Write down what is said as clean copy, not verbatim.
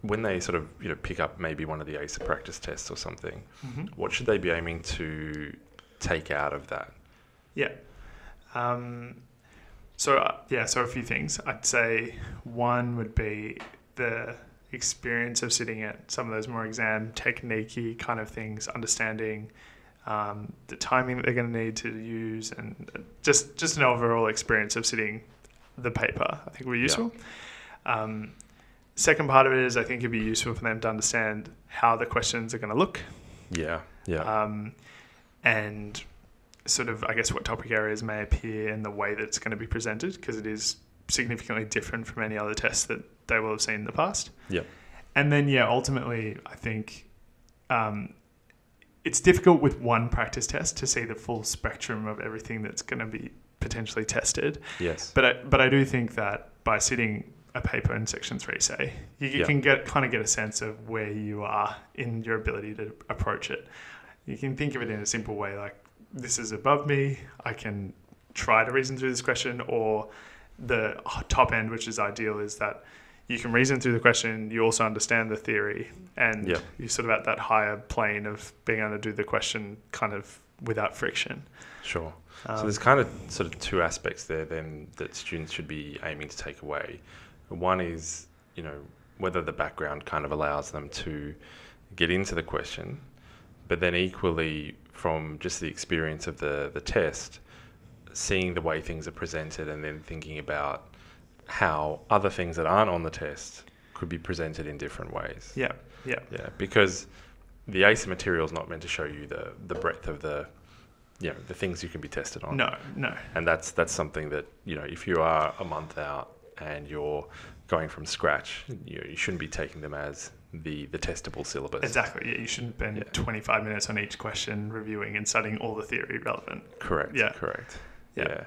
when they sort of, pick up maybe one of the ACER practice tests or something, Mm-hmm. what should they be aiming to take out of that? Yeah. So a few things. I'd say one would be the experience of sitting at some of those more exam technique-y kind of things, understanding the timing that they're going to need to use, and just an overall experience of sitting the paper, I think would be useful. Second part of it is I think it'd be useful for them to understand how the questions are going to look. Yeah. And sort of, I guess, what topic areas may appear in the way that it's going to be presented, because it is significantly different from any other tests that they will have seen in the past. Yeah. And then, ultimately, I think it's difficult with one practice test to see the full spectrum of everything that's going to be potentially tested. Yes. But I do think that by sitting a paper in section 3, say, you can get a sense of where you are in your ability to approach it. You can think of it in a simple way, like, this is above me, I can try to reason through this question, or the top end, which is ideal, is that you can reason through the question, you also understand the theory, and you're sort of at that higher plane of being able to do the question kind of without friction. Sure. So there's kind of sort of two aspects there then that students should be aiming to take away. One is, whether the background kind of allows them to get into the question, but then equally from just the experience of the test, seeing the way things are presented and then thinking about how other things that aren't on the test could be presented in different ways. Yeah, because the ACER material is not meant to show you the breadth of the things you can be tested on. No. And that's something that, if you are a month out and you're going from scratch, you shouldn't be taking them as the testable syllabus. Exactly. Yeah, you shouldn't spend 25 minutes on each question reviewing and studying all the theory relevant. Correct. Yeah. Correct. Yeah.